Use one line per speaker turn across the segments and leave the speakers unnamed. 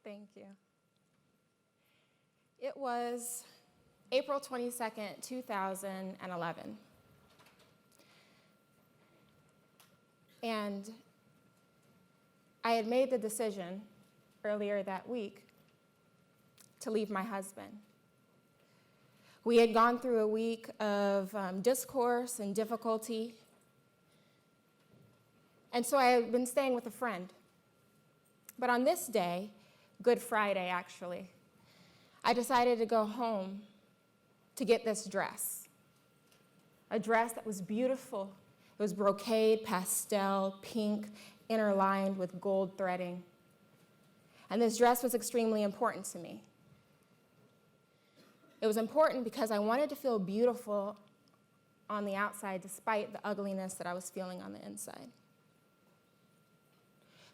Thank you. It was April 22nd, 2011. And I had made the decision earlier that week to leave my husband. We had gone through a week of discourse and difficulty. And so I had been staying with a friend. But on this day, Good Friday actually, I decided to go home to get this dress. A dress that was beautiful. It was brocade, pastel, pink, interlined with gold threading. And this dress was extremely important to me. It was important because I wanted to feel beautiful on the outside despite the ugliness that I was feeling on the inside.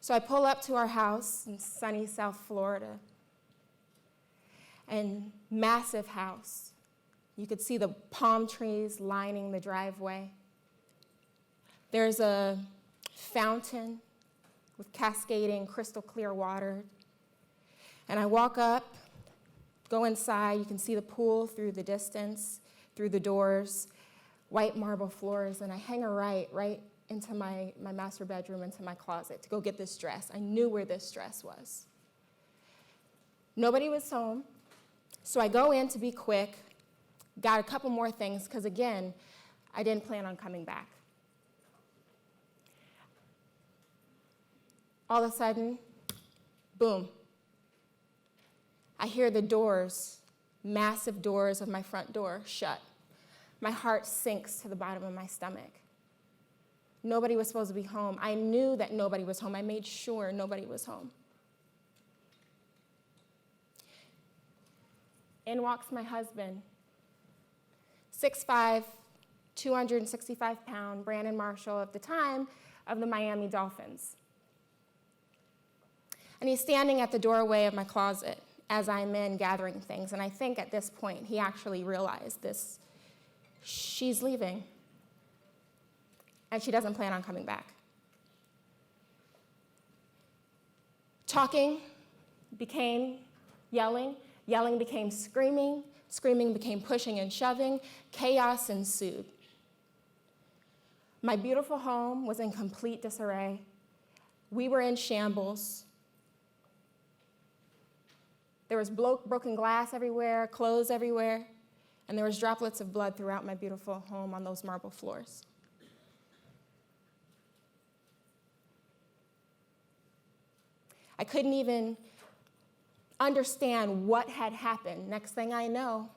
So I pull up to our house in sunny South Florida, and massive house. You could see the palm trees lining the driveway. There's a fountain with cascading crystal clear water. And I walk up, go inside, you can see the pool through the distance, through the doors, white marble floors, and I hang a right into my master bedroom, into my closet to go get this dress. I knew where this dress was. Nobody was home, so I go in to be quick, got a couple more things, because again, I didn't plan on coming back. All of a sudden, boom. I hear the doors, massive doors of my front door shut. My heart sinks to the bottom of my stomach. Nobody was supposed to be home. I knew that nobody was home. I made sure nobody was home. In walks my husband, 6'5", 265-pound Brandon Marshall, at the time of the Miami Dolphins. And he's standing at the doorway of my closet as I'm in gathering things. And I think at this point, he actually realized this. She's leaving. And she doesn't plan on coming back. Talking became yelling. Yelling became screaming. Screaming became pushing and shoving. Chaos ensued. My beautiful home was in complete disarray. We were in shambles. There was broken glass everywhere, clothes everywhere, and there was droplets of blood throughout my beautiful home on those marble floors. I couldn't even understand what had happened. Next thing I know,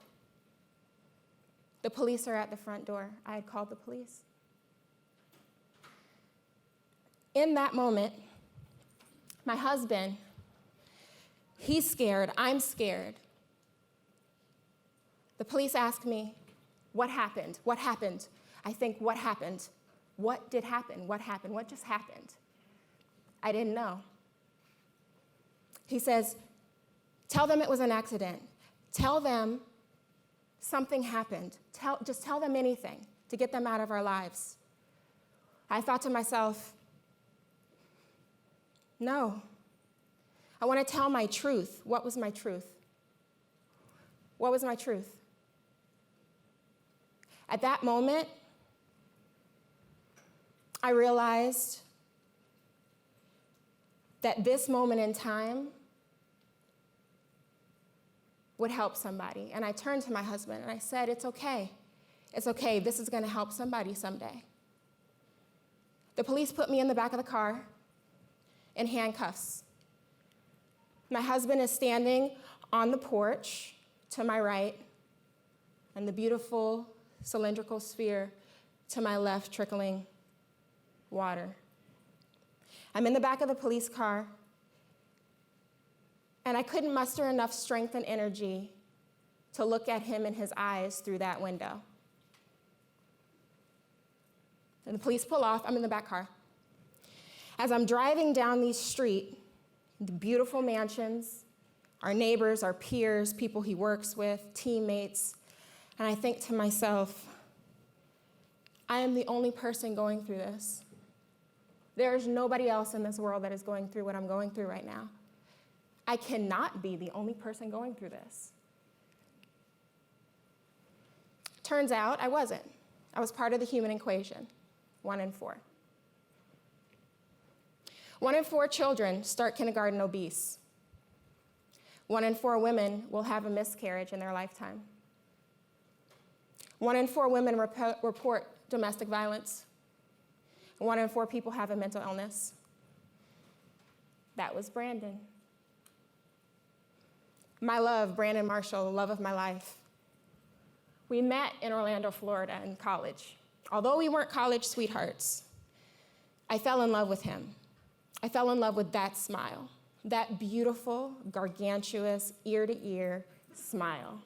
the police are at the front door. I had called the police. In that moment, my husband, he's scared, I'm scared. The police ask me, what happened? What happened? I think, what happened? What did happen? What happened? What just happened? I didn't know. He says, tell them it was an accident. Tell them something happened. Just tell them anything to get them out of our lives. I thought to myself, no. I want to tell my truth. What was my truth? What was my truth? At that moment, I realized that this moment in time would help somebody. And I turned to my husband and I said, it's okay. It's okay. This is going to help somebody someday. The police put me in the back of the car in handcuffs. My husband is standing on the porch to my right, and the beautiful cylindrical sphere to my left trickling water. I'm in the back of the police car, and I couldn't muster enough strength and energy to look at him in his eyes through that window. And the police pull off. I'm in the back car. As I'm driving down the street, the beautiful mansions, our neighbors, our peers, people he works with, teammates, and I think to myself, I am the only person going through this. There is nobody else in this world that is going through what I'm going through right now. I cannot be the only person going through this. Turns out I wasn't. I was part of the human equation, 1 in 4. 1 in 4 children start kindergarten obese. 1 in 4 women will have a miscarriage in their lifetime. 1 in 4 women report domestic violence. 1 in 4 people have a mental illness. That was Brandon. My love, Brandon Marshall, the love of my life. We met in Orlando, Florida in college. Although we weren't college sweethearts, I fell in love with him. I fell in love with that smile, that beautiful, gargantuous, ear-to-ear smile.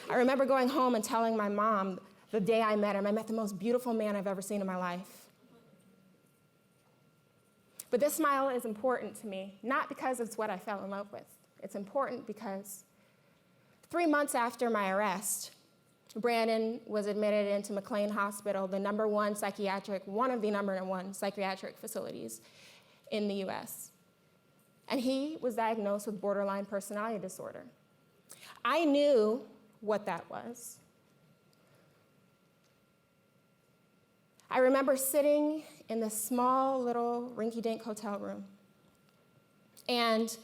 I remember going home and telling my mom the day I met him, I met the most beautiful man I've ever seen in my life. But this smile is important to me, not because it's what I fell in love with. It's important because 3 months after my arrest, Brandon was admitted into McLean Hospital, one of the number 1 psychiatric facilities in the US. And he was diagnosed with borderline personality disorder. I knew what that was. I remember sitting in this small little rinky-dink hotel room, and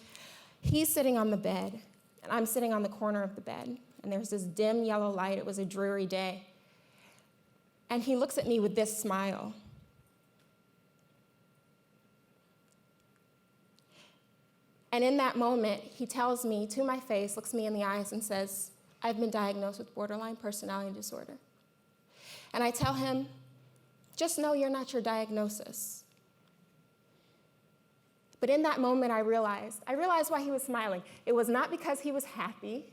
he's sitting on the bed, and I'm sitting on the corner of the bed, and there's this dim yellow light. It was a dreary day. And he looks at me with this smile. And in that moment, he tells me to my face, looks me in the eyes, and says, I've been diagnosed with borderline personality disorder. And I tell him, just know you're not your diagnosis. But in that moment, I realized why he was smiling. It was not because he was happy.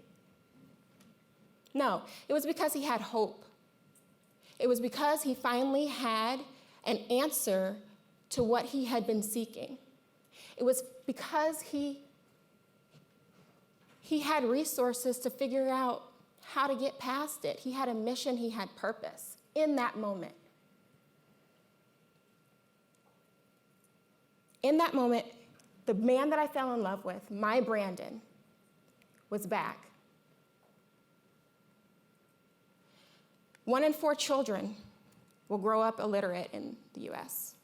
No, it was because he had hope. It was because he finally had an answer to what he had been seeking. It was because he had resources to figure out how to get past it. He had a mission, he had purpose in that moment. In that moment, the man that I fell in love with, my Brandon, was back. 1 in 4 children will grow up illiterate in the US.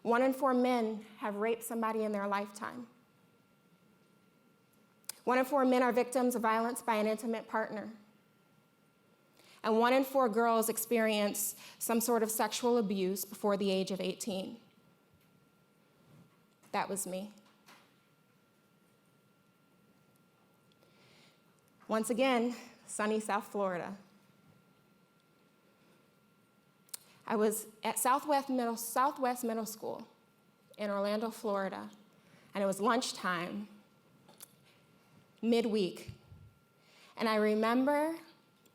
1 in 4 men have raped somebody in their lifetime. 1 in 4 men are victims of violence by an intimate partner. And 1 in 4 girls experience some sort of sexual abuse before the age of 18. That was me. Once again, sunny South Florida. I was at Southwest Middle School in Orlando, Florida, and it was lunchtime, midweek. And I remember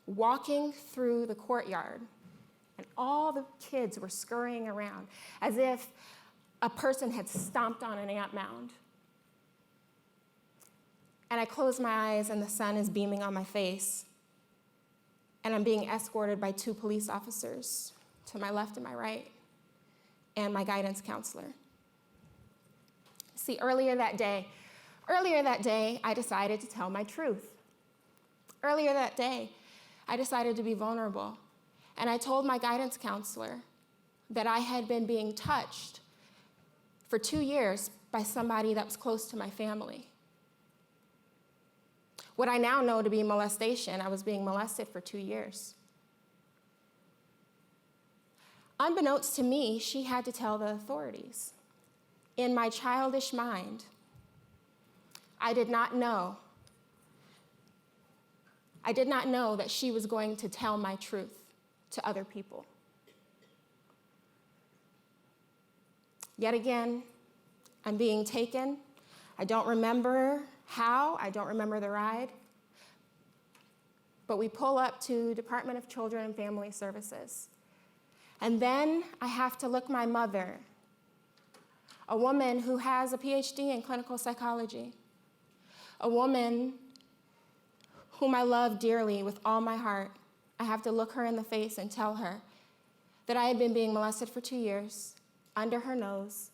walking through the courtyard, and all the kids were scurrying around as if a person had stomped on an ant mound. And I close my eyes, and the sun is beaming on my face, and I'm being escorted by 2 police officers to my left and my right, and my guidance counselor. See, earlier that day, I decided to tell my truth. Earlier that day, I decided to be vulnerable, and I told my guidance counselor that I had been being touched for 2 years by somebody that was close to my family. What I now know to be molestation, I was being molested for 2 years. Unbeknownst to me, she had to tell the authorities. In my childish mind, I did not know that she was going to tell my truth to other people. Yet again, I'm being taken. I don't remember how, I don't remember the ride, but we pull up to Department of Children and Family Services. And then I have to look my mother, a woman who has a PhD in clinical psychology, a woman whom I love dearly with all my heart. I have to look her in the face and tell her that I had been being molested for 2 years, under her nose,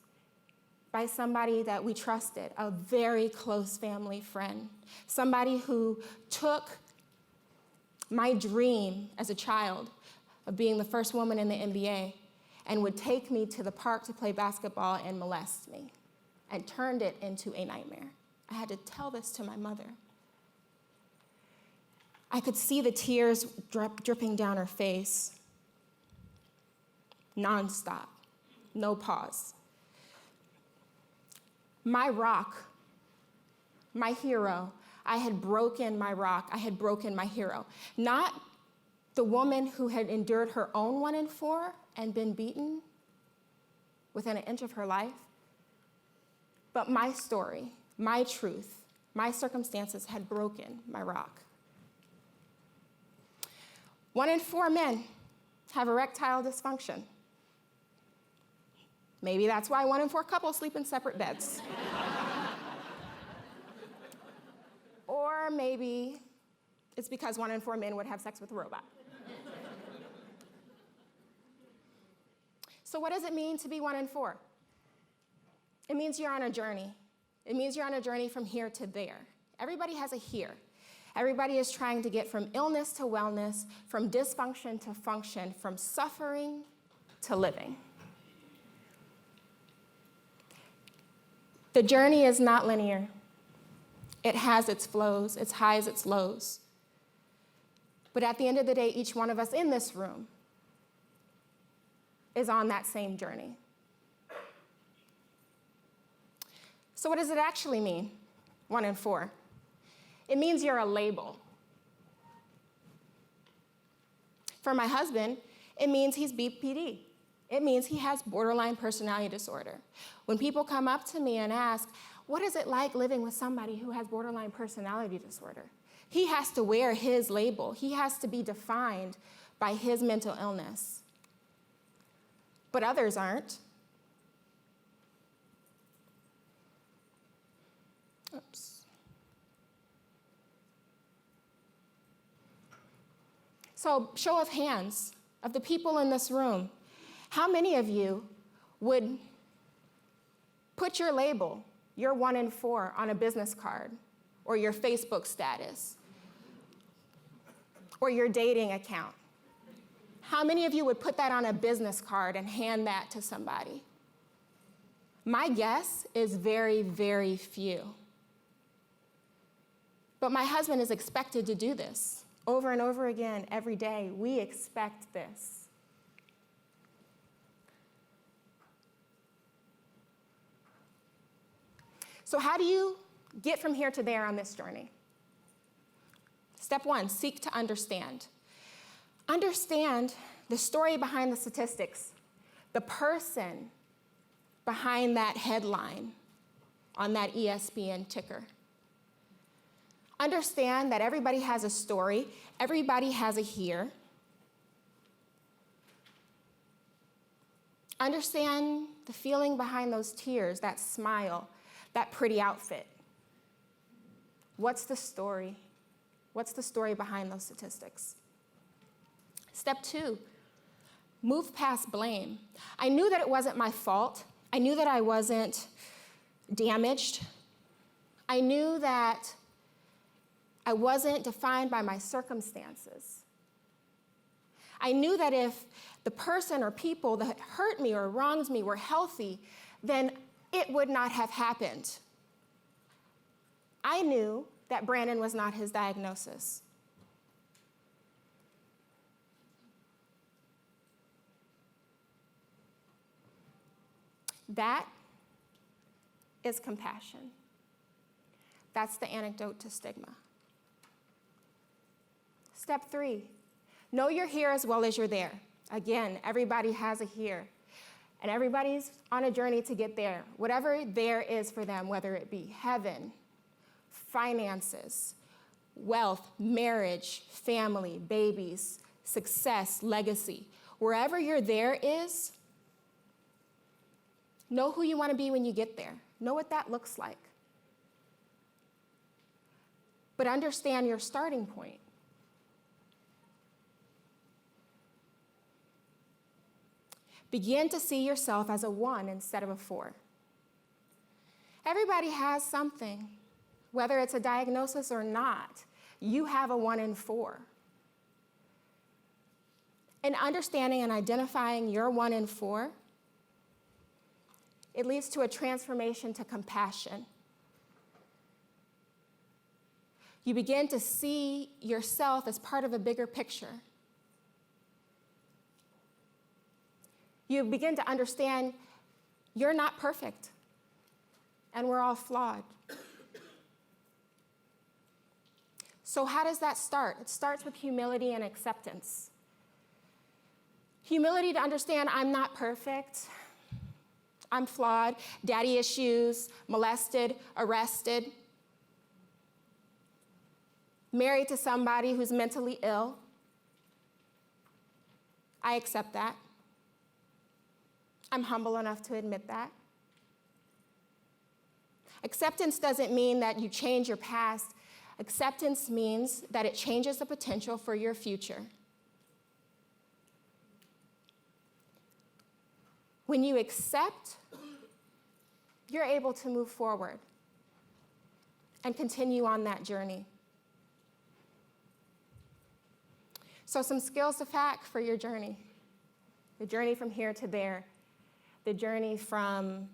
by somebody that we trusted, a very close family friend, somebody who took my dream as a child of being the first woman in the NBA and would take me to the park to play basketball and molest me, and turned it into a nightmare. I had to tell this to my mother. I could see the tears dripping down her face, nonstop, no pause. My rock, my hero, I had broken my rock, I had broken my hero. Not the woman who had endured her own 1 in 4 and been beaten within an inch of her life, but my story, my truth, my circumstances had broken my rock. 1 in 4 men have erectile dysfunction. Maybe that's why 1 in 4 couples sleep in separate beds. Or maybe it's because 1 in 4 men would have sex with a robot. So what does it mean to be 1 in 4? It means you're on a journey. It means you're on a journey from here to there. Everybody has a here. Everybody is trying to get from illness to wellness, from dysfunction to function, from suffering to living. The journey is not linear. It has its flows, its highs, its lows. But at the end of the day, each one of us in this room is on that same journey. So what does it actually mean, 1 in 4? It means you're a label. For my husband, it means he's BPD. It means he has borderline personality disorder. When people come up to me and ask, what is it like living with somebody who has borderline personality disorder? He has to wear his label. He has to be defined by his mental illness. But others aren't. Oops. So, show of hands of the people in this room, how many of you would put your label, your 1 in 4, on a business card, or your Facebook status, or your dating account? How many of you would put that on a business card and hand that to somebody? My guess is very, very few. But my husband is expected to do this over and over again every day. We expect this. So how do you get from here to there on this journey? Step 1, seek to understand. Understand the story behind the statistics, the person behind that headline on that ESPN ticker. Understand that everybody has a story, everybody has a here. Understand the feeling behind those tears, that smile, that pretty outfit. What's the story? What's the story behind those statistics? Step 2, move past blame. I knew that it wasn't my fault. I knew that I wasn't damaged. I knew that I wasn't defined by my circumstances. I knew that if the person or people that hurt me or wronged me were healthy, then it would not have happened. I knew that Brandon was not his diagnosis. That is compassion. That's the antidote to stigma. Step 3, know you're here as well as you're there. Again, everybody has a here, and everybody's on a journey to get there. Whatever there is for them, whether it be heaven, finances, wealth, marriage, family, babies, success, legacy, wherever your there is, know who you want to be when you get there. Know what that looks like. But understand your starting point. Begin to see yourself as a 1 instead of a 4. Everybody has something, whether it's a diagnosis or not. You have a 1 in 4. In understanding and identifying your 1 in 4, it leads to a transformation to compassion. You begin to see yourself as part of a bigger picture. You begin to understand you're not perfect, and we're all flawed. So how does that start? It starts with humility and acceptance. Humility to understand I'm not perfect, I'm flawed, daddy issues, molested, arrested, married to somebody who's mentally ill. I accept that. I'm humble enough to admit that. Acceptance doesn't mean that you change your past. Acceptance means that it changes the potential for your future. When you accept, you're able to move forward and continue on that journey. So some skills to pack for your journey. The journey from here to there. The journey from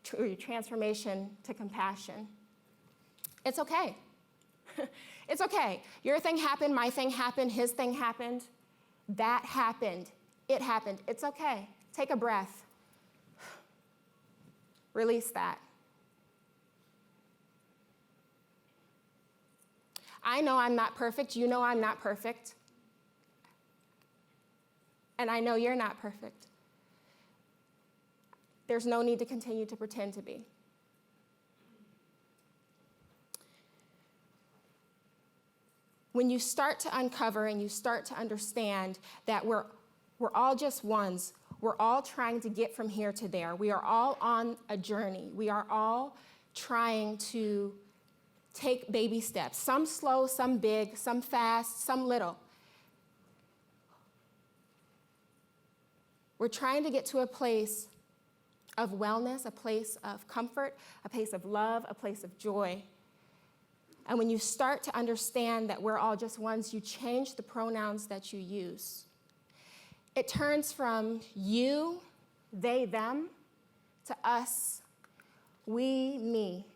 transformation to compassion. It's okay. It's okay. Your thing happened, my thing happened, his thing happened. That happened. It happened. It's okay. Take a breath. Release that. I know I'm not perfect. You know I'm not perfect. And I know you're not perfect. There's no need to continue to pretend to be. When you start to uncover and you start to understand that we're all just ones, we're all trying to get from here to there. We are all on a journey. We are all trying to take baby steps, some slow, some big, some fast, some little. We're trying to get to a place of wellness, a place of comfort, a place of love, a place of joy. And when you start to understand that we're all just ones, you change the pronouns that you use. It turns from you, they, them, to us, we, me.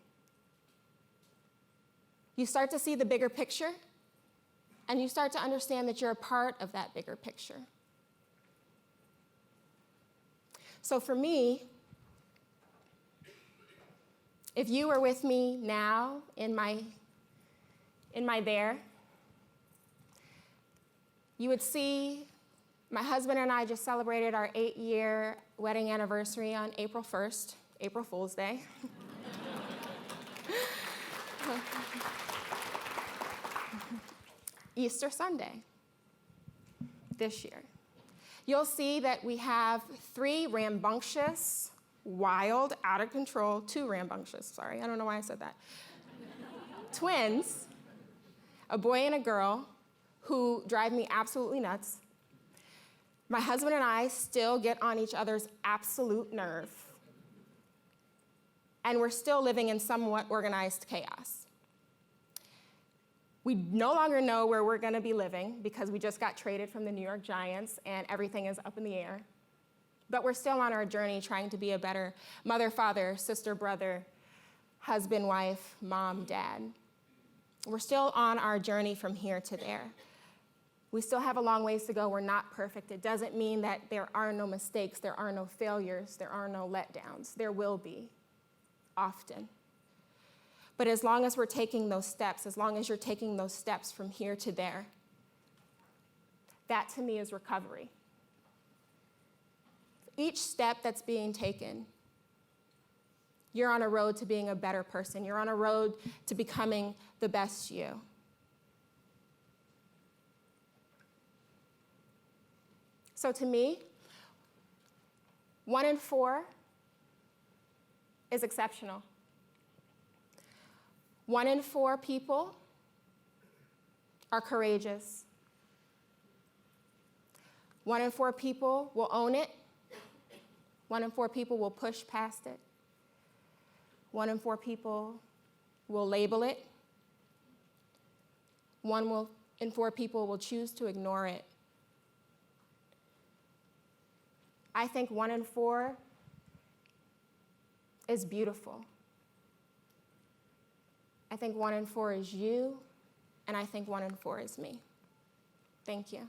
You start to see the bigger picture, and you start to understand that you're a part of that bigger picture. So for me, if you were with me now in my there, you would see my husband and I just celebrated our 8-year wedding anniversary on April 1st, April Fool's Day. Easter Sunday this year. You'll see that we have 3 rambunctious, wild, out of control, 2 rambunctious, sorry, I don't know why I said that. Twins, a boy and a girl, who drive me absolutely nuts. My husband and I still get on each other's absolute nerve. And we're still living in somewhat organized chaos. We no longer know where we're going to be living because we just got traded from the New York Giants and everything is up in the air. But we're still on our journey trying to be a better mother, father, sister, brother, husband, wife, mom, dad. We're still on our journey from here to there. We still have a long ways to go. We're not perfect. It doesn't mean that there are no mistakes, there are no failures, there are no letdowns. There will be, often. But as long as we're taking those steps, as long as you're taking those steps from here to there, that to me is recovery. Each step that's being taken, you're on a road to being a better person. You're on a road to becoming the best you. So to me, 1 in 4 is exceptional. 1 in 4 people are courageous. 1 in 4 people will own it. 1 in 4 people will push past it. 1 in 4 people will label it. 1 in 4 people will choose to ignore it. I think 1 in 4 is beautiful. I think 1 in 4 is you, and I think 1 in 4 is me. Thank you.